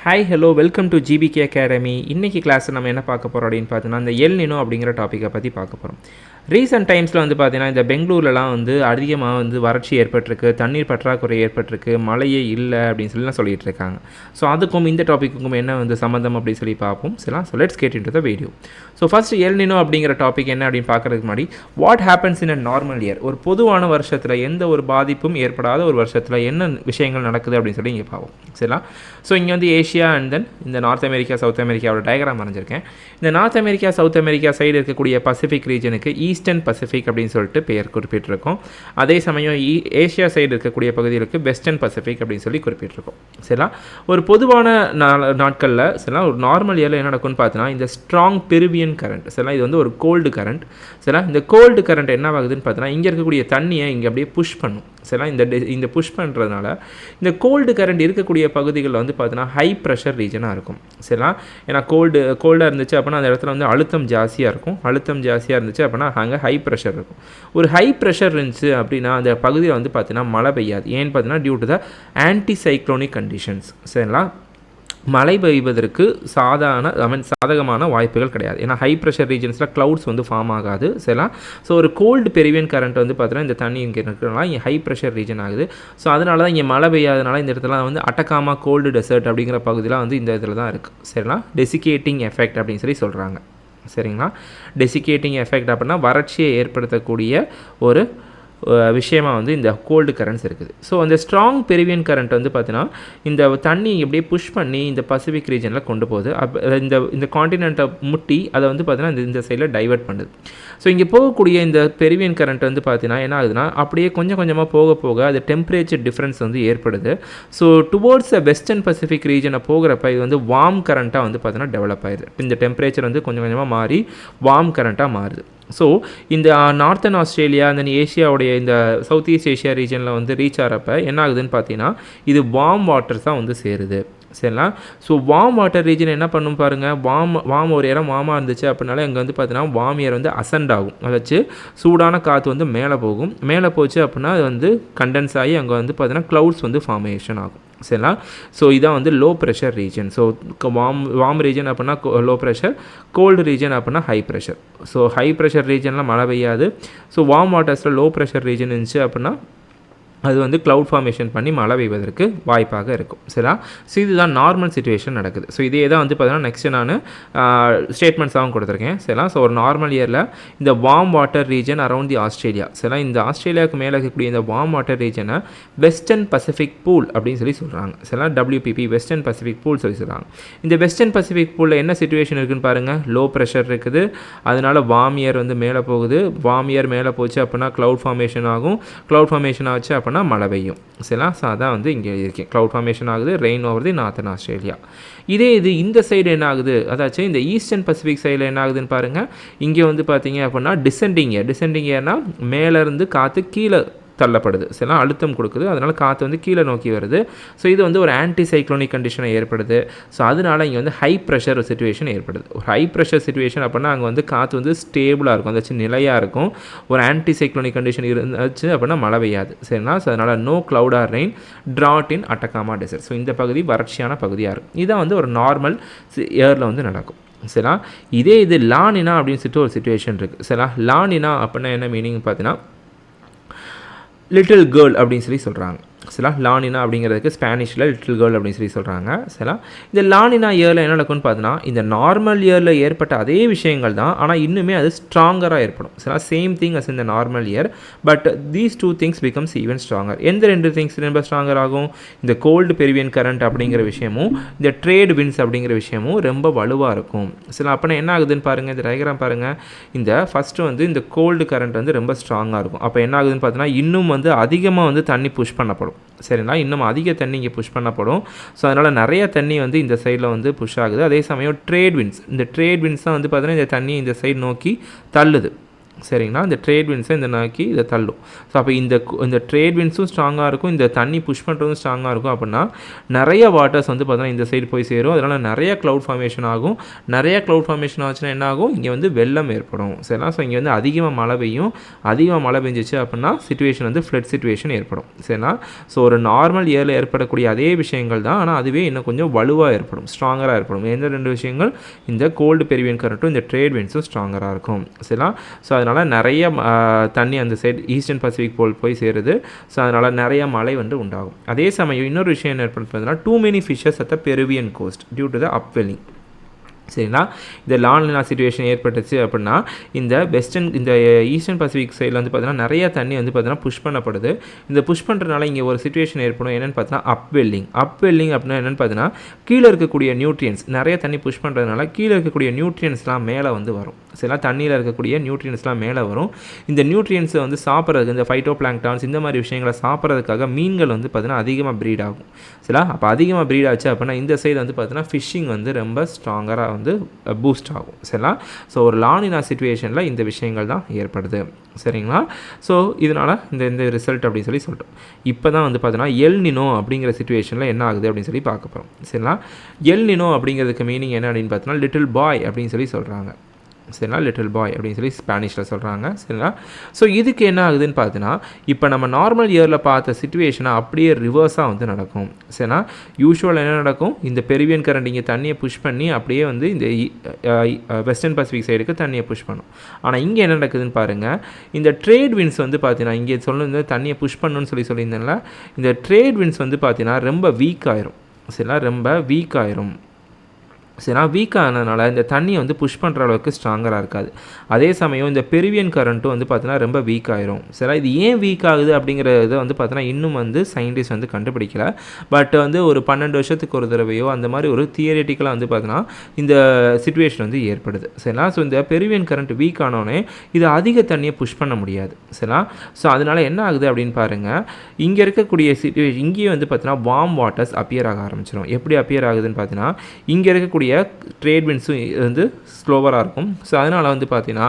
Hi hello welcome to GBK academy. இன்றைக்கி கிளாஸில் நம்ம என்ன பார்க்க போகிறோம் அப்படின்னு பார்த்தீங்கன்னா, இந்த எல் நினோ அப்படிங்கிற டாப்பிக்கை பற்றி பார்க்க போகிறோம். ரீசெண்ட் டைம்ஸில் வந்து பார்த்திங்கன்னா, இந்த பெங்களூர்லலாம் வந்து அதிகமாக வந்து வறட்சி ஏற்பட்டிருக்கு, தண்ணீர் பற்றாக்குறை ஏற்பட்டிருக்கு, மழையே இல்லை அப்படின்னு சொல்லிலாம் சொல்லிகிட்டு இருக்காங்க. ஸோ அதுக்கும் இந்த டாப்பிக்குக்கும் என்ன வந்து சம்மந்தம் அப்படின்னு சொல்லி பார்ப்போம். சரிங்களா? So let's get into the video. So first El Nino அப்படிங்கிற டாபிக் என்ன அப்படின்னு பார்க்குறதுக்கு முன்னாடி, what happens in a normal year, ஒரு பொதுவான வருஷத்தில் எந்த ஒரு பாதிப்பும் ஏற்படாத ஒரு வருஷத்தில் என்ன விஷயங்கள் நடக்குது அப்படின்னு சொல்லி இங்கே பார்ப்போம். சரிங்களா? ஸோ இங்கே வந்து ஏஷியா அண்ட் தென் இந்த நார்த் அமெரிக்கா சவுத் அமெரிக்காவோட டயக்ராம் வரைஞ்சிருக்கேன். இந்த north America south America side இருக்கக்கூடிய பசிபிக் ரீஜனுக்கு ஈஸ்டர்ன் பசிபிக் அப்படின்னு சொல்லிட்டு பெயர் குறிப்பிட்டிருக்கோம். அதே சமயம் ஏஷியா சைடு இருக்கக்கூடிய பகுதிகளுக்கு வெஸ்டர்ன் பசிபிக் அப்படின்னு சொல்லி குறிப்பிட்டிருக்கோம். சரிங்களா? ஒரு பொதுவான நாட்களில் சரிங்களா, ஒரு நார்மல் இயரில் என்ன நடக்கும்னு பார்த்தீங்கன்னா, இந்த ஸ்ட்ராங் பெருவியன் கரண்ட் சரிங்களா, இது வந்து ஒரு கோல்டு கரண்ட் சரிங்களா. இந்த கோல்டு கரண்ட் என்ன ஆகுதுன்னு பார்த்தீங்கன்னா, இங்கே இருக்கக்கூடிய தண்ணியை இங்கே அப்படியே புஷ் பண்ணும் சரிங்களா. இந்த புஷ் பண்ணுறதுனால இந்த கோல்டு கரண்ட் இருக்கக்கூடிய பகுதிகளில் வந்து பார்த்தீங்கன்னா ஹை ப்ரெஷர் ரீஜனாக இருக்கும் சரிங்களா. ஏன்னா கோல்டாக இருந்துச்சு அப்படின்னா அந்த இடத்துல வந்து அழுத்தம் ஜாஸ்தியாக இருக்கும். அழுத்தம் ஜாஸ்தியாக இருந்துச்சு அப்படின்னா அங்கே ஹை ப்ரெஷர் இருக்கும். ஒரு ஹை ப்ரெஷர் இருந்துச்சு அப்படின்னா அந்த பகுதியில் வந்து பார்த்தீங்கன்னா மழை பெய்யாது. ஏன்னு பார்த்தீங்கன்னா due to the anticyclonic conditions சரிங்களா. மழை பெய்வதற்கு சாதகமான வாய்ப்புகள் கிடையாது. ஏன்னா ஹை ப்ரெஷர் ரீஜன்ஸில் க்ளவுட்ஸ் வந்து ஃபார்ம் ஆகாது சரிங்களா. ஸோ ஒரு கோல்டு பெருவியன் கரண்ட் வந்து பார்த்தீங்கன்னா இந்த தண்ணி இங்கே இருக்கிறனால இங்கே ஹை ப்ரெஷர் ரீஜன் ஆகுது. ஸோ அதனால தான் இங்கே மழை பெய்யாதனால இந்த இடத்துல வந்து அட்டகாமா கோல்டு டெசர்ட் அப்படிங்கிற பகுதியெலாம் வந்து இந்த இதில் தான் இருக்குது சரிங்களா. டெசிகேட்டிங் எஃபெக்ட் அப்படின்னு சொல்லி சொல்கிறாங்க சரிங்களா. டெசிகேட்டிங் எஃபெக்ட் அப்படின்னா வறட்சியை ஏற்படுத்தக்கூடிய ஒரு விஷயமாக வந்து இந்த கோல்டு கரண்ட்ஸ் இருக்குது. ஸோ அந்த ஸ்ட்ராங் பெருவியன் கரண்ட் வந்து பார்த்தீங்கன்னா இந்த தண்ணி எப்படியே புஷ் பண்ணி இந்த பசிபிக் ரீஜனில் கொண்டு போகுது. இந்த காண்டினென்ட்டை முட்டி அதை வந்து பார்த்தீங்கன்னா இந்த சைடில் டைவெர்ட் பண்ணுது. ஸோ இங்கே போகக்கூடிய இந்த பெருவியன் கரண்ட் வந்து பார்த்தீங்கன்னா என்ன ஆகுதுன்னா அப்படியே கொஞ்சம் கொஞ்சமாக போக அது டெம்பரேச்சர் டிஃப்ரென்ஸ் வந்து ஏற்படுது. ஸோ டுவோர்ட்ஸ் வெஸ்டர்ன் பசிபிக் ரீஜனை போகிறப்ப இது வந்து வார்ம் கரண்ட்டாக வந்து பார்த்தீங்கன்னா டெவலப் ஆயிடுது. இந்த டெம்பரேச்சர் வந்து கொஞ்சம் கொஞ்சமாக மாறி வார்ம் கரண்ட்டாக மாறுது. ஸோ இந்த நார்த்தன் ஆஸ்திரேலியா அந்த ஏஷியாவுடைய இந்த சவுத் ஈஸ்ட் ஏஷியா ரீஜனில் வந்து ரீச் ஆகிறப்ப என்ன ஆகுதுன்னு பார்த்தீங்கன்னா இது வார்ம் வாட்டர்ஸ் தான் வந்து சேருது சரிங்களா. ஸோ வார்ம் வாட்டர் ரீஜன் என்ன பண்ணும் பாருங்கள், வார்ம் ஒரு இடம் வார்மாக இருந்துச்சு அப்படின்னால இங்கே வந்து பார்த்தீங்கன்னா வார்ம் ஏர் வந்து அசண்ட் ஆகும். அதை வச்சு சூடான காற்று வந்து மேலே போச்சு அப்படின்னா அது வந்து கண்டென்ஸ் ஆகி அங்கே வந்து பார்த்தீங்கன்னா க்ளவுட்ஸ் வந்து ஃபார்மேஷன் ஆகும் சரிங்களா. ஸோ இதான் வந்து low pressure region. So warm region அப்படின்னா லோ ப்ரெஷர், கோல்டு ரீஜன் அப்படின்னா high pressure. So high pressure ரீஜனில் மழை பெய்யாது. ஸோ வார்ம் வாட்டர்ஸில் லோ ப்ரெஷர் ரீஜன் இருந்துச்சு அப்படின்னா அது வந்து க்ளவுட் ஃபார்மேஷன் பண்ணி மழை பெய்வதற்கு வாய்ப்பாக இருக்கும் சரிங்களா. ஸோ இதுதான் நார்மல் சிச்சுவேஷன் நடக்குது. ஸோ இதே தான் வந்து பார்த்தீங்கன்னா நெக்ஸ்ட்டு நான் ஸ்டேட்மெண்ட்ஸாகவும் கொடுத்துருக்கேன் சரிங்களா. ஸோ ஒரு நார்மல் இயரில் இந்த warm water region around the Australia சரிங்களா, இந்த ஆஸ்திரேலியாவுக்கு மேலே இருக்கக்கூடிய இந்த வார்ம் வாட்டர் ரீஜனை வெஸ்டர்ன் பசிபிக் பூல் அப்படின்னு சொல்லி சொல்கிறாங்க சரிங்களா. WPP வெஸ்டர்ன் பசிபிக் பூல் சொல்லி சொல்கிறாங்க. இந்த வெஸ்டர்ன் பசிபிக் பூலில் என்ன சிச்சுவேஷன் இருக்குதுன்னு பாருங்கள், லோ ப்ரெஷர் இருக்குது. அதனால் வார்ம் ஏர் வந்து மேலே போகுது. வார்ம் ஏர் மேலே போச்சு அப்படின்னா க்ளவுட் ஃபார்மேஷன் ஆகும். க்ளவுட் ஃபார்மேஷன் ஆச்சு அப்படின்னா மழை பெய்யும் சரிங்களா. ஸோ அதான் வந்து இங்கே இருக்கேன், க்ளவுட் ஃபார்மேஷன் ஆகுது, rain over the northern Australia. இது இந்த சைடு என்ன ஆகுது, அதாச்சும் இந்த ஈஸ்டர்ன் பசிபிக் சைடில் என்ன ஆகுதுன்னு பாருங்கள். இங்கே வந்து பார்த்தீங்க அப்படின்னா டிசெண்டிங் ஏர்னா மேலேருந்து காற்று கீழே தள்ளப்படுது சரிங்களா, அழுத்தம் கொடுக்குது. அதனால் காற்று வந்து கீழே நோக்கி வருது. ஸோ இது வந்து ஒரு ஆன்டி சைக்ளோனிக் கண்டிஷனை ஏற்படுது. ஸோ அதனால் இங்கே வந்து ஹை ப்ரெஷர் சுச்சுவேஷன் ஏற்படுது. ஒரு ஹை ப்ரெஷர் சுச்சுவேஷன் அப்படின்னா அங்கே வந்து காற்று வந்து ஸ்டேபிளாக இருக்கும், அதாச்சும் நிலையாக இருக்கும். ஒரு ஆன்டி சைக்ளோனிக் கண்டிஷன் இருந்துச்சு அப்படின்னா மழை பெய்யாது சரிங்களா. ஸோ அதனால் நோ க்ளவுட் ஆர் ரெயின், ட்ராட் இன் அட்டகாமா டெசர்ட். ஸோ இந்த பகுதி வறட்சியான பகுதியாக இருக்கும். இதான் வந்து ஒரு நார்மல் இயரில் வந்து நடக்கும் சரிங்களா. இது லானினா அப்படின்னு சொல்லிட்டு ஒரு சுச்சுவேஷன் இருக்குது சரிங்களா. லானினா அப்படின்னா என்ன மீனிங் பார்த்தீங்கன்னா லிட்டில் கேர்ள் அப்படின்னு சொல்லி சொல்கிறாங்க சரிங்களா. லானினா அப்படிங்கிறதுக்கு ஸ்பானிஷில் லிட்டில் கேர்ள் அப்படின்னு சொல்லி சொல்கிறாங்க சரிங்களா. இந்த லானினா இயரில் என்ன நடக்கும்னு பார்த்தீங்கன்னா இந்த நார்மல் இயரில் ஏற்பட்ட அதே விஷயங்கள் தான், ஆனால் இன்னுமே அது ஸ்ட்ராங்கராக ஏற்படும் சரிங்களா. சேம் திங் அஸ் இந்த normal year, but these two things becomes even stronger. எந்த ரெண்டு திங்ஸ் ரொம்ப ஸ்ட்ராங்கர் ஆகும், இந்த கோல்டு பெருவியன் கரண்ட் அப்படிங்கிற விஷயமும் இந்த ட்ரேட் வின்ஸ் அப்படிங்கிற விஷயமும் ரொம்ப வலுவாக இருக்கும் சரிங்களா. அப்போ என்ன ஆகுதுன்னு பாருங்கள், இந்த டயக்ராம் பாருங்கள். இந்த ஃபஸ்ட்டு வந்து இந்த கோல்டு கரண்ட் வந்து ரொம்ப ஸ்ட்ராங்காக இருக்கும். அப்போ என்ன ஆகுதுன்னு பார்த்தீங்கன்னா இன்னும் வந்து அதிகமாக வந்து தண்ணி புஷ் பண்ணப்படும் சரிங்களா. இன்னும் அதிக தண்ணி இங்கே புஷ் பண்ணப்படும். ஸோ அதனால் நிறைய தண்ணி வந்து இந்த சைடில் வந்து புஷ் ஆகுது. அதே சமயம் இந்த ட்ரேட் வின்ஸ் தான் வந்து பார்த்தீங்கன்னா இந்த தண்ணி இந்த சைடு நோக்கி தள்ளுது சரிங்களா. இந்த ட்ரேட் விண்ட்ஸை இந்த நோக்கி இதை தள்ளும். ஸோ அப்போ இந்த ட்ரேட் விண்ட்ஸும் ஸ்ட்ராங்காக இருக்கும், இந்த தண்ணி புஷ் பண்ணுறதும் ஸ்ட்ராங்காக இருக்கும். அப்படின்னா நிறைய வாட்டர்ஸ் வந்து பார்த்தீங்கன்னா இந்த சைடு போய் சேரும். அதனால் நிறைய க்ளவுட் ஃபார்மேஷன் ஆகும். நிறைய க்ளவுட் ஃபார்மேஷன் ஆச்சுன்னா என்ன ஆகும், இங்கே வந்து வெள்ளம் ஏற்படும். சரிங்களா. ஸோ இங்கே வந்து அதிகமாக மழை பெய்யும். அதிகமாக மழை பெஞ்சிச்சு அப்படின்னா சிச்சுவேஷன் வந்து ஃப்ளட் சிச்சுவேஷன் ஏற்படும். சரிங்களா. ஸோ ஒரு நார்மல் இயரில் ஏற்படக்கூடிய அதே விஷயங்கள் தான், ஆனால் அதுவே இன்னும் கொஞ்சம் வலுவாக ஏற்படும், ஸ்ட்ராங்கராக ஏற்படும். எந்த 2 விஷயங்கள், இந்த கோல்டு பெரிவியன் கரண்ட்டும் இந்த ட்ரேட் விண்ட்ஸும் ஸ்ட்ராங்கராக இருக்கும். சரிங்களா. ஸோ அதனால் நிறைய தண்ணி அந்த சைடு ஈஸ்டர்ன் பசிபிக் போல் போய் சேருது. ஸோ அதனால் நிறைய மழை வந்து உண்டாகும். அதே சமயம் இன்னொரு விஷயம் என்ன ஏற்படுது பார்த்தீங்கன்னா, too many fishes at the Peruvian coast due to the upwelling. சரிங்களா. இந்த லானினா சிச்சுவேஷன் ஏற்பட்டுச்சு அப்படின்னா இந்த ஈஸ்டர்ன் பசிபிக் சைடில் வந்து பார்த்தீங்கன்னா நிறைய தண்ணி வந்து பார்த்தீங்கன்னா புஷ் பண்ணப்படுது. இந்த புஷ் பண்ணுறதுனால இங்கே ஒரு சிச்சுவேஷன் ஏற்படும். என்னென்னு பார்த்தீங்கன்னா அப்வெல்லிங் அப்படின்னா என்னென்னு பார்த்தீங்கன்னா, கீழே இருக்கக்கூடிய நியூட்ரியன்ஸ், நிறைய தண்ணி புஷ் பண்ணுறதுனால கீழே இருக்கக்கூடிய நியூட்ரியன்ஸ்லாம் மேலே வந்து வரும். சரிங்களா. தண்ணியில் இருக்கக்கூடிய நியூட்ரியன்ஸ்லாம் மேலே வரும். இந்த நியூட்ரியன்ஸை வந்து சாப்பிட்றதுக்கு, இந்த ஃபைட்டோ பிளாங்க்டான்ஸ் இந்த மாதிரி விஷயங்களை சாப்பிட்றதுக்காக மீன்கள் வந்து பார்த்தீங்கன்னா அதிகமாக ப்ரீட் ஆகும். சரிங்களா. அப்போ அதிகமாக ப்ரீட் ஆச்சு அப்படின்னா இந்த சைடு வந்து பார்த்தீங்கன்னா ஃபிஷ்ஷிங் வந்து ரொம்ப ஸ்ட்ராங்கராக வந்து பூஸ்ட் ஆகும். சரிங்களா. ஸோ ஒரு லானினா சிச்சுவேஷனில் இந்த விஷயங்கள் தான் ஏற்படுது. சரிங்களா. ஸோ இதனால் இந்த ரிசல்ட் அப்படின்னு சொல்லிட்டோம். இப்போ தான் வந்து பார்த்தீங்கன்னா எல் நினோ அப்படிங்கிற சிச்சுவேஷனில் என்ன ஆகுது அப்படின்னு சொல்லி பார்க்க போகிறோம். சரிங்களா. எல் நினோ அப்படிங்கிறதுக்கு மீனிங் என்ன அப்படின்னு பார்த்தீங்கன்னா லிட்டில் பாய் அப்படின்னு சொல்கிறாங்க. சரிங்களா. லிட்டில் பாய் அப்படின்னு சொல்லி ஸ்பானிஷில் சொல்கிறாங்க. சரிங்களா. ஸோ இதுக்கு என்ன ஆகுதுன்னு பார்த்தீங்கன்னா, இப்போ நம்ம நார்மல் இயரில் பார்த்த சிச்சுவேஷனை அப்படியே ரிவர்ஸாக வந்து நடக்கும். சரிங்களா. யூஸ்வலாக என்ன நடக்கும், இந்த பெருவியன் கரண்ட் இங்கே தண்ணியை புஷ் பண்ணி அப்படியே வந்து இந்த வெஸ்டர்ன் பசிபிக் சைடுக்கு தண்ணியை புஷ் பண்ணும். ஆனால் இங்கே என்ன நடக்குதுன்னு பாருங்கள், இந்த ட்ரேட் விண்ட்ஸ் வந்து பார்த்தீங்கன்னா இங்கே சொல்லுங்க தண்ணியை புஷ் பண்ணணும்னு சொல்லியிருந்தேன்ல, இந்த ட்ரேட் விண்ட்ஸ் வந்து பார்த்தீங்கன்னா ரொம்ப வீக் ஆயிரும். சரிங்களா. ரொம்ப வீக் ஆயிரும். சரினா வீக் ஆனதுனால இந்த தண்ணியை வந்து புஷ் பண்ணுற அளவுக்கு ஸ்ட்ராங்கராக இருக்காது. அதே சமயம் இந்த பெருவியன் கரண்ட்டும் வந்து பார்த்தீங்கன்னா ரொம்ப வீக் ஆயிரும். சரி, இது ஏன் வீக் ஆகுது அப்படிங்கிறத வந்து பார்த்தீங்கன்னா இன்னும் வந்து சயின்டிஸ்ட் வந்து கண்டுபிடிக்கல. பட் வந்து ஒரு 12 வருஷத்துக்கு ஒரு தடவையோ அந்த மாதிரி ஒரு தியரிட்டிக்கலாக வந்து பார்த்தீங்கன்னா இந்த சிச்சுவேஷன் வந்து ஏற்படுது. சரிங்களா. ஸோ இந்த பெருவியன் கரண்ட் வீக் ஆனோடனே இது அதிக தண்ணியை புஷ் பண்ண முடியாது. சரிங்களா. ஸோ அதனால் என்ன ஆகுது அப்படின்னு பாருங்கள், இங்கே இருக்கக்கூடிய சிச்சுவேஷன் இங்கேயே வந்து பார்த்தீங்கன்னா வார்ம் வாட்டர்ஸ் அப்பியர் ஆக ஆரம்பிச்சிடும். எப்படி அப்பியர் ஆகுதுன்னு பார்த்தீங்கன்னா, இங்கே இருக்கக்கூடிய ட்ரேட் விண்ட்ஸும் வந்து ஸ்லோவராக இருக்கும். ஸோ அதனால் வந்து பார்த்தீங்கன்னா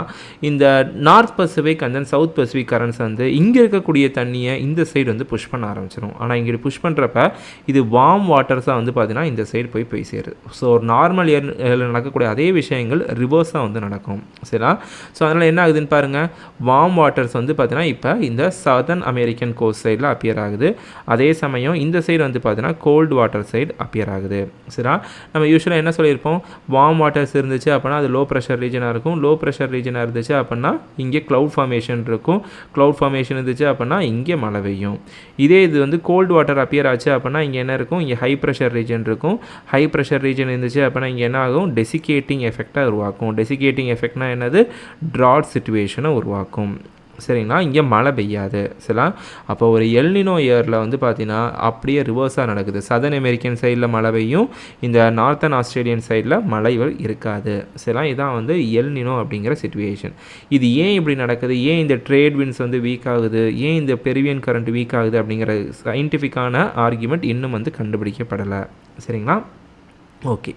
இந்த north Pacific and then south Pacific currents வந்து இங்கே இருக்கக்கூடிய தண்ணியை இந்த சைடு வந்து புஷ் பண்ண ஆரம்பிச்சிடும். ஆனால் இங்கே புஷ் பண்ணுறப்ப இது வார்ம் வாட்டர்ஸாக வந்து பார்த்தீங்கன்னா இந்த சைடு போய் சேருது. ஸோ ஒரு நார்மல் இயரில் நடக்கக்கூடிய அதே விஷயங்கள் ரிவர்ஸாக வந்து நடக்கும். சரிங்களா. ஸோ அதனால் என்ன ஆகுதுன்னு பாருங்கள், வார்ம் வாட்டர்ஸ் வந்து பார்த்தீங்கன்னா இப்போ இந்த சதர்ன் அமெரிக்கன் கோஸ்ட் சைடில் அப்பியர் ஆகுது. அதே சமயம் இந்த சைடு வந்து பார்த்தீங்கன்னா கோல்டு வாட்டர் சைடு அப்பியர் ஆகுது. சரிங்களா. நம்ம யூஸ்வலாக என்ன சொல்லியிருப்போம், வார்ம் வாட்டர்ஸ் இருந்துச்சு அப்படின்னா அது லோ ப்ரெஷர் ரீஜனாக இருக்கும். லோ ப்ரெஷர் ரீஜனாக இருந்துச்சு அப்படின்னா இங்கே க்ளவுட் ஃபார்மேஷன் இருக்கும். க்ளவுட் ஃபார்மேஷன் இருந்துச்சு அப்படின்னா இங்கே மழை பெய்யும். இதே இது வந்து கோல்டு வாட்டர் அப்பியர் ஆச்சு அப்படின்னா இங்கே என்ன இருக்கும், இங்கே ஹை ப்ரெஷர் ரீஜன் இருக்கும். ஹை ப்ரெஷர் ரீஜன் இருந்துச்சு அப்படின்னா இங்கே என்ன ஆகும், டெசிகேட்டிங் எஃபெக்டாக உருவாக்கும். டெசிகேட்டிங் எஃபெக்ட்னா என்னது, ட்ராட் சிச்சுவேஷனை உருவாக்கும். சரிங்களா. இங்கே மழை பெய்யாது. சரிங்களா. அப்போ ஒரு எல்னினோ இயரில் வந்து பார்த்தீங்கன்னா அப்படியே ரிவர்ஸாக நடக்குது. சதர்ன் அமெரிக்கன் சைடில் மழை பெய்யும், இந்த நார்த்தன் ஆஸ்திரேலியன் சைடில் மழைகள் இருக்காது. சரிங்களா. இதான் வந்து எல்னினோ அப்படிங்கிற சிச்சுவேஷன். இது ஏன் இப்படி நடக்குது, ஏன் இந்த ட்ரேட் விண்ட்ஸ் வந்து வீக் ஆகுது, ஏன் இந்த பெருவியன் கரண்ட் வீக் ஆகுது அப்படிங்கிற சயின்டிஃபிக்கான ஆர்கியூமெண்ட் இன்னும் வந்து கண்டுபிடிக்கப்படலை. சரிங்களா. Okay.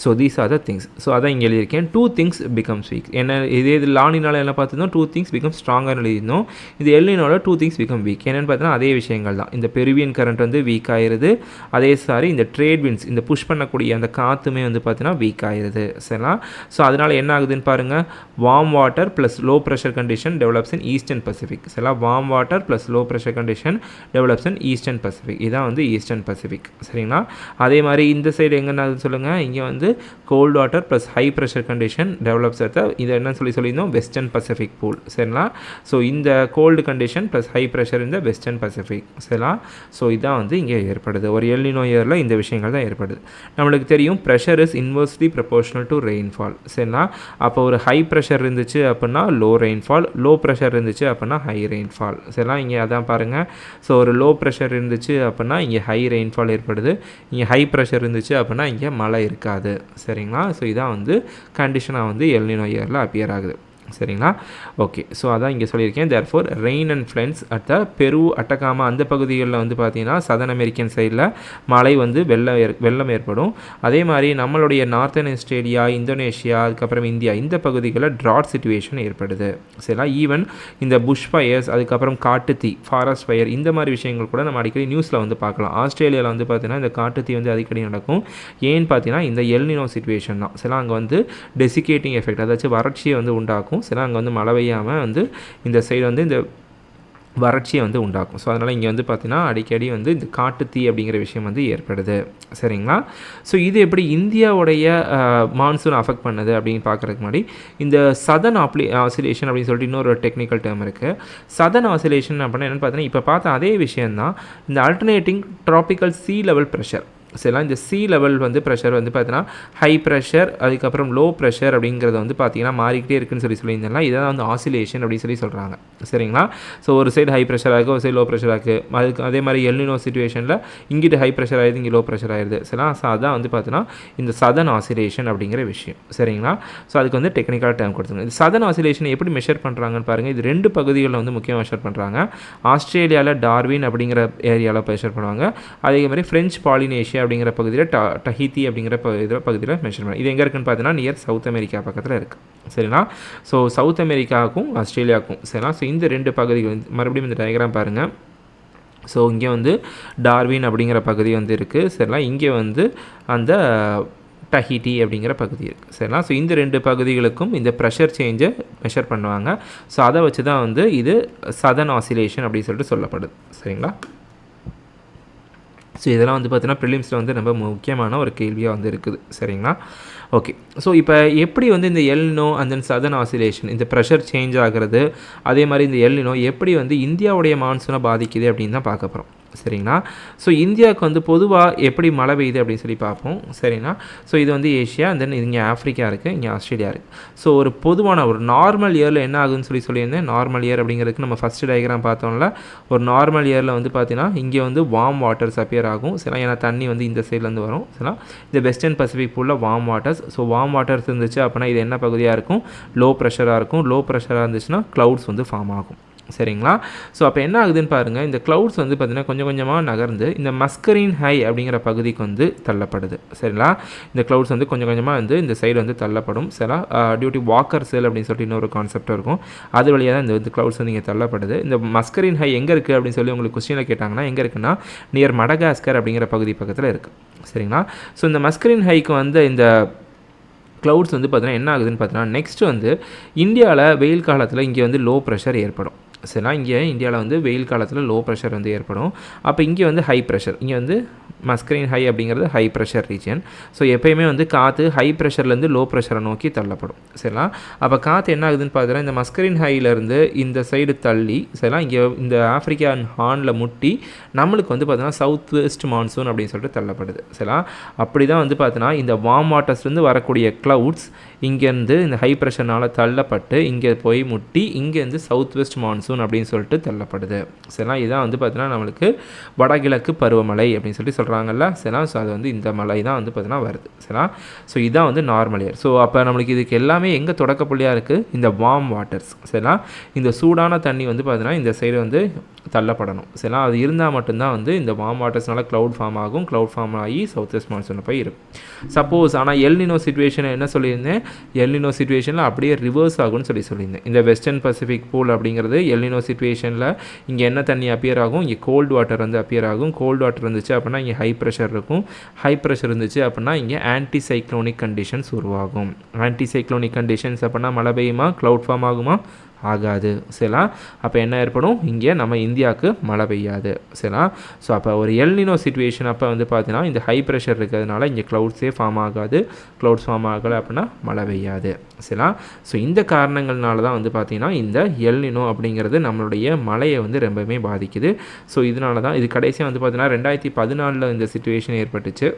So these are the things. So அதான் இங்கே எழுதியிருக்கேன், 2 things becomes weak. என்ன இது லானினால என்ன பார்த்துருந்தோம், 2 things become stronger எழுதியிருந்தோம். இது எல்னினோட 2 things become weak. என்னென்னு பார்த்தீங்கன்னா அதே விஷயங்கள் தான். இந்த பெருவியன் கரண்ட் வந்து வீக் ஆயிடுது. அதே இந்த ட்ரேட் விண்ட்ஸ், இந்த புஷ் பண்ணக்கூடிய அந்த காற்றுமே வந்து பார்த்தீங்கன்னா வீக் ஆயிடுது. சரிங்களா. ஸோ அதனால் என்ன ஆகுதுன்னு பாருங்கள், warm water plus low pressure condition develops in eastern Pacific. சரிங்களா. Warm water plus low pressure condition develops in eastern Pacific. இதான் வந்து ஈஸ்டர்ன் பசிபிக். சரிங்களா. அதே மாதிரி இந்த சைடு எங்கன்னா சொல்லுங்கள், இங்கே வந்து cold water plus high pressure condition develops at இது என்ன சொல்லியிருந்தோம், வெஸ்டர்ன் பசிபிக் பூல். சரிங்களா. ஸோ இந்த cold condition plus high pressure இந்த வெஸ்டர்ன் பசிபிக். சரிங்களா. ஸோ இதான் வந்து இங்கே ஏற்படுது. ஒரு எல்னினோ இயரில் இந்த விஷயங்கள் தான் ஏற்படுது. நம்மளுக்கு தெரியும் pressure is inversely proportional to rainfall. சரிங்களா. அப்போ ஒரு ஹை ப்ரெஷர் இருந்துச்சு அப்படின்னா லோ ரெயின்ஃபால், லோ ப்ரெஷர் இருந்துச்சு அப்படின்னா ஹை ரெயின்ஃபால். சரிங்களா. இங்கே அதான் பாருங்கள். ஸோ ஒரு லோ ப்ரெஷர் இருந்துச்சு அப்படின்னா இங்கே ஹை ரெயின்ஃபால் ஏற்படுது. இங்கே ஹை ப்ரெஷர் இருந்துச்சு அப்படின்னா இங்கே மழை இருக்காது. சரிங்களா. ஸோ இதான் வந்து கண்டிஷனாக வந்து எல்னினோ இயரில் அப்பியர் ஆகுது. சரிங்களா? ஓகே. ஸோ அதான் இங்கே சொல்லியிருக்கேன். Therefore rain and floods at the பெரு, அட்டகாமா அந்த பகுதிகளில் வந்து பார்த்தீங்கன்னா சதர்ன் அமெரிக்கன் சைடில் மழை வந்து வெள்ளம் ஏற்படும். அதே மாதிரி நம்மளுடைய நார்த்தன் ஆஸ்திரேலியா, இந்தோனேஷியா, அதுக்கப்புறம் இந்தியா இந்த பகுதிகளில் ட்ராட் சிச்சுவேஷன் ஏற்படுது. சரிங்களா? ஈவன் இந்த புஷ் ஃபயர்ஸ், அதுக்கப்புறம் காட்டுத்தீ, ஃபாரஸ்ட் ஃபயர் இந்த மாதிரி விஷயங்கள் கூட நம்ம அடிக்கடி நியூஸில் வந்து பார்க்கலாம். ஆஸ்திரேலியாவில் வந்து பார்த்தீங்கன்னா இந்த காட்டுத்தீ வந்து அடிக்கடி நடக்கும். ஏன்னு பார்த்தீங்கன்னா இந்த எல் நினோ சிச்சுவேஷன் தான். சரிங்களா? அங்கே வந்து டெசிகேட்டிங் எஃபெக்ட், அதாச்சும் வறட்சியை வந்து உண்டாக்கும். சரி, அங்கே வந்து மழை பெய்யாமல் வந்து இந்த சைடு வந்து இந்த வறட்சியை வந்து உண்டாக்கும். ஸோ அதனால் இங்கே வந்து பார்த்திங்கன்னா அடிக்கடி வந்து இந்த காட்டுத்தீ அப்படிங்கிற விஷயம் வந்து ஏற்படுது. சரிங்களா? ஸோ இது எப்படி இந்தியாவுடைய மான்சூன் அஃபெக்ட் பண்ணுது அப்படின்னு பார்க்குறதுக்கு முன்னாடி இந்த சதர்ன் ஆசிலேஷன் அப்படின்னு சொல்லிட்டு இன்னொரு டெக்னிக்கல் டேர்ம் இருக்குது. சதர்ன் ஆசிலேஷன் அப்படின்னா என்னென்னு பார்த்தீங்கன்னா இப்போ பார்த்த அதே விஷயந்தான் இந்த alternating tropical sea level pressure. சரிங்களா? இந்த சி லெவல் வந்து ப்ரெஷர் வந்து பார்த்தீங்கன்னா ஹை ப்ரெஷர், அதுக்கப்புறம் லோ ப்ரெஷர் அப்படிங்கிறது வந்து பார்த்தீங்கன்னா மாறிக்கிட்டே இருக்குன்னு சொல்லியிருந்தேன்னா இதான் வந்து ஆசிலேஷன் அப்படின்னு சொல்கிறாங்க. சரிங்களா? ஸோ ஒரு சைடு ஹை ப்ரெஷர் ஆகுது, ஒரு சைடு லோ ப்ரெஷர் ஆகுது. அதுக்கு அதே மாதிரி எல் நினோ சிச்சுவேஷனில் இங்கிட்டு ஹை ப்ரெஷர் ஆகிடுது, இங்கே லோ ப்ரெஷர் ஆகிடுது. சரிங்களா? ஸோ அதான் வந்து பார்த்தீங்கன்னா இந்த சதர்ன் ஆசிலேஷன் அப்படிங்கிற விஷயம். சரிங்களா? ஸோ அதுக்கு வந்து டெக்னிக்கல் டேர்ம் கொடுத்துருங்க. இந்த சதர்ன் ஆசிலேஷன் எப்படி மெஷர் பண்ணுறாங்கன்னு பாருங்கள். இது 2 பகுதிகளில் வந்து முக்கியம் மெஷர் பண்ணுறாங்க. ஆஸ்திரேலியாவில் டார்வின் அப்படிங்கிற ஏரியாவில் மெஷர் பண்ணுவாங்க. அதே மாதிரி ஃப்ரெஞ்ச் பாலினேஷியா அப்படிங்கிற பகுதியில் டஹித்தி அப்படிங்கிற பகுதியில் மென்ஷன் பண்ணி இது எங்கே இருக்குன்னு பார்த்தீங்கன்னா நியர் சவுத் அமெரிக்கா பக்கத்தில் இருக்குது. சரிங்களா? ஸோ சவுத் அமெரிக்காவுக்கும் ஆஸ்திரேலியாவுக்கும். சரிங்களா? ஸோ இந்த 2 பகுதிகள் மறுபடியும் இந்த டயக்ராம் பாருங்கள். ஸோ இங்கே வந்து டார்வின் அப்படிங்கிற பகுதி வந்து இருக்குது. சரிங்களா? இங்கே வந்து அந்த டஹிட்டி அப்படிங்கிற பகுதி இருக்குது. சரிங்களா? ஸோ இந்த 2 பகுதிகளுக்கும் இந்த ப்ரெஷர் சேஞ்சை மெஷர் பண்ணுவாங்க. ஸோ அதை வச்சு தான் வந்து இது சதர்ன் ஆசிலேஷன் அப்படின்னு சொல்லிட்டு சொல்லப்படுது. சரிங்களா? ஸோ இதெல்லாம் வந்து பார்த்தீங்கன்னா ப்ரிலிம்ஸில் வந்து ரொம்ப முக்கியமான ஒரு கேள்வியாக வந்து இருக்குது. சரிங்களா? ஓகே. ஸோ இப்போ எப்படி வந்து இந்த El Nino and then southern oscillation இந்த ப்ரெஷர் சேஞ்ச் ஆகிறது, அதே மாதிரி இந்த எல் நினோ எப்படி வந்து இந்தியாவுடைய மான்சூனை பாதிக்குது அப்படின்னு தான் பார்க்க போகிறோம். சரிங்களா? ஸோ இந்தியாவுக்கு வந்து பொதுவாக எப்படி மழை பெய்யுது அப்படின்னு சொல்லி பார்ப்போம். சரிங்களா? ஸோ இது வந்து ஏஷியா, தென் இங்கே ஆஃப்ரிக்கா இருக்குது, இங்கே ஆஸ்திரேலியா இருக்குது. ஸோ ஒரு பொதுவான ஒரு நார்மல் இயரில் என்ன ஆகுதுன்னு சொல்லியிருந்தேன். நார்மல் இயர் அப்படிங்கிறதுக்கு நம்ம ஃபஸ்ட்டு டயக்ராம் பார்த்தோம்ல, ஒரு நார்மல் இயரில் வந்து பார்த்தீங்கன்னா இங்கே வந்து வார்ம் வாட்டர்ஸ் அப்பியர் ஆகும். சரிங்களா? ஏன்னா தண்ணி வந்து இந்த சைட்லேருந்து வரும். சரிங்களா? இந்த வெஸ்டர்ன் பசிபிக் பூலில் warm waters. So warm waters இருந்துச்சு அப்படின்னா இது என்ன பகுதியாக இருக்கும்? லோ ப்ரெஷராக இருக்கும். லோ ப்ரெஷராக இருந்துச்சுன்னா க்ளவுட்ஸ் வந்து ஃபார்ம் ஆகும். சரிங்களா? ஸோ அப்போ என்ன ஆகுதுன்னு பாருங்கள். இந்த க்ளவுட்ஸ் வந்து பார்த்திங்கன்னா கொஞ்சம் கொஞ்சமாக நகர்ந்து இந்த மஸ்கரின் ஹை அப்படிங்கிற பகுதிக்கு வந்து தள்ளப்படுது. சரிங்களா? இந்த க்ளவுட்ஸ் வந்து கொஞ்சம் கொஞ்சமாக வந்து இந்த சைடு வந்து தள்ளப்படும். சரிங்களா? டியூட்டி வாக்கர் செல் அப்படின்னு சொல்லிட்டு இன்னொரு கான்செப்ட் இருக்கும். அது வழியாக தான் இந்த க்ளவுட்ஸ் வந்து இங்கே தள்ளப்படுது. இந்த மஸ்கரின் ஹை எங்கே இருக்குது அப்படின்னு சொல்லி உங்களுக்கு கொஸ்டினில் கேட்டாங்கன்னா எங்கே இருக்குன்னா நியர் மடகாஸ்கர் அப்படிங்கிற பகுதி பக்கத்தில் இருக்குது. சரிங்களா? ஸோ இந்த மஸ்கரின் ஹைக்கு வந்து இந்த க்ளவுட்ஸ் வந்து பார்த்தீங்கன்னா என்ன ஆகுதுன்னு பார்த்தீங்கன்னா நெக்ஸ்ட் வந்து இந்தியாவில் வெயில் காலத்தில் இங்கே வந்து லோ ப்ரெஷர் ஏற்படும். சரிங்களா? இங்கே இந்தியாவில் வந்து வெயில் காலத்தில் லோ ப்ரெஷர் வந்து ஏற்படும். அப்போ இங்கே வந்து ஹை ப்ரெஷர், இங்கே வந்து மஸ்கரின் ஹை அப்படிங்கிறது ஹை ப்ரெஷர் ரீஜன். ஸோ எப்போயுமே வந்து காற்று ஹை ப்ரெஷர்லேருந்து லோ ப்ரெஷரை நோக்கி தள்ளப்படும். சரிங்களா? அப்போ காற்று என்ன ஆகுதுன்னு பார்த்தீங்கன்னா இந்த மஸ்கரின் ஹையிலேருந்து இந்த சைடு தள்ளி சரிங்களா இங்கே இந்த ஆஃப்ரிக்கன் ஹார்னில் முட்டி நம்மளுக்கு வந்து பார்த்தீங்கன்னா சவுத் வெஸ்ட் மான்சூன் அப்படின்னு சொல்லிட்டு தள்ளப்படுது. சரிங்களா? அப்படி தான் வந்து பார்த்தீங்கன்னா இந்த வார்ம் வாட்டர்ஸ்லேருந்து வரக்கூடிய க்ளவுட்ஸ் இங்கேருந்து இந்த ஹை ப்ரெஷர்னால் தள்ளப்பட்டு இங்கே போய் முட்டி இங்கேருந்து சவுத் வெஸ்ட் மான்சூன் அப்படின்னு சொல்லிட்டு தள்ளப்படுது. சரிங்களா? இதான் வந்து பார்த்தீங்கன்னா நம்மளுக்கு வடகிழக்கு பருவமழை அப்படின்னு சொல்லி சொல்கிறாங்கல்ல. சரிங்களா? ஸோ அது வந்து இந்த மழை தான் வந்து பார்த்தீங்கன்னா வருது. சரிங்களா? ஸோ இதுதான் வந்து நார்மல் இயர். ஸோ அப்போ நம்மளுக்கு இதுக்கு எல்லாமே எங்கே தொடக்க புள்ளியாக இருக்குது? இந்த வார்ம் வாட்டர்ஸ். சரிங்களா? இந்த சூடான தண்ணி வந்து பார்த்தீங்கன்னா இந்த சைடு வந்து தள்ளப்படணும். சரிங்களா? அது இருந்தால் மட்டும்தான் வந்து இந்த வார்ம் வாட்டர்ஸ்னால க்ளவுட் ஃபார்ம் ஆகும். க்ளவுட் ஃபார்ம் ஆகி சவுத் வெஸ்ட் மான்சூனில் போய் இருக்கும். சப்போஸ் ஆனால் எல் நினோ சிச்சுவேஷன் என்ன சொல்லியிருந்தேன்? எல் நினோ சிச்சுவேஷனில் அப்படியே ரிவர்ஸ் ஆகும்னு சொல்லியிருந்தேன். இந்த வெஸ்டர்ன் பசிபிக் பூல் அப்படிங்கிறது எல் நினோ சிச்சுவேஷனில் இங்கே என்ன தண்ணி அப்பியர் ஆகும்? இங்கே கோல்டு வாட்டர் வந்து அப்பியர் ஆகும். கோல்டு வாட்டர் இருந்துச்சு அப்படின்னா இங்கே ஹை ப்ரெஷர் இருக்கும். ஹை ப்ரெஷர் இருந்துச்சு அப்படின்னா இங்கே ஆன்டி சைக்ளோனிக் கண்டிஷன்ஸ் உருவாகும். ஆன்டி சைக்ளோனிக் கண்டிஷன்ஸ் அப்படின்னா மழை பெய்யுமா? க்ளவுட் ஃபார்ம் ஆகுமா? ஆகாது. சரிங்களா? அப்போ என்ன ஏற்படும்? இங்கே நம்ம இந்தியாவுக்கு மழை பெய்யாது. சரிங்களா? ஸோ அப்போ ஒரு எல் நினோ சிச்சுவேஷன் அப்போ வந்து பார்த்தீங்கன்னா இந்த ஹை ப்ரெஷர் இருக்கிறதுனால இங்கே க்ளவுட்ஸே ஃபார்ம் ஆகாது. க்ளவுட்ஸ் ஃபார்ம் ஆகலை அப்படின்னா மழை பெய்யாது. சரிங்களா? ஸோ இந்த காரணங்கள்னால தான் வந்து பார்த்திங்கன்னா இந்த எல் நினோ அப்படிங்கிறது நம்மளுடைய மழையை வந்து ரொம்பவுமே பாதிக்குது. ஸோ இதனால தான் இது கடைசியாக வந்து பார்த்திங்கன்னா 2014 இந்த சிச்சுவேஷன் ஏற்பட்டுச்சு.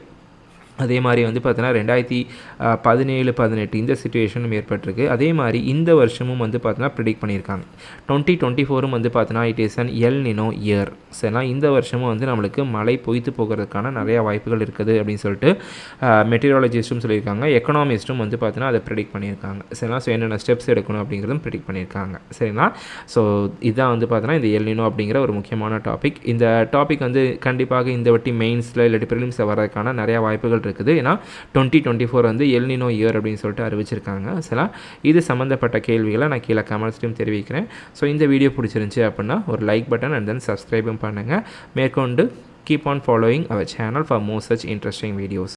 அதே மாதிரி வந்து பார்த்தீங்கன்னா 2017-18 இந்த சிச்சுவேஷனும் ஏற்பட்டிருக்கு. அதே மாதிரி இந்த வருஷமும் வந்து பார்த்தீங்கன்னா ப்ரிடிக்ட் பண்ணியிருக்காங்க. 2024 வந்து பார்த்தீங்கன்னா it is an El Nino year. சரினா இந்த வருஷமும் வந்து நம்மளுக்கு மழை பொய்த்து போகிறதுக்கான நிறையா வாய்ப்புகள் இருக்குது அப்படின்னு சொல்லிட்டு மெட்டீரியாலஜிஸ்ட்டும் சொல்லியிருக்காங்க. எக்கனாமிஸ்ட்டும் வந்து பார்த்தீங்கன்னா அதை ப்ரிடிக்ட் பண்ணியிருக்காங்க. சரிங்களா? ஸோ என்னென்ன ஸ்டெப்ஸ் எடுக்கணும் அப்படிங்கிறதும் ப்ரிடிக்ட் பண்ணியிருக்காங்க. சரிங்களா? ஸோ இதுதான் வந்து பார்த்தீங்கன்னா இந்த எல் நினோ அப்படிங்கிற ஒரு முக்கியமான டாபிக். இந்த டாபிக் வந்து கண்டிப்பாக இந்த வாட்டி மெயின்ஸில் இல்லாட்டி ப்ரிலிம்ஸில் வரதுக்கான நிறையா வாய்ப்புகள் இருக்குது. ஏன்னா 2024 வந்து எல் நினோ இயர் அப்படின்னு சொல்லிட்டு அறிவிச்சிருக்காங்க. சரிங்களா? இது சம்மந்தப்பட்ட கேள்விகளை நான் கீழே கமெண்ட்ஸ்லையும் தெரிவிக்கிறேன். ஸோ இந்த வீடியோ பிடிச்சிருந்துச்சி அப்படின்னா ஒரு லைக் பட்டன் அண்ட் தென் சப்ஸ்கிரைபும் பண்ணுங்கள். மேற்கொண்டு keep on following our channel for more such interesting videos.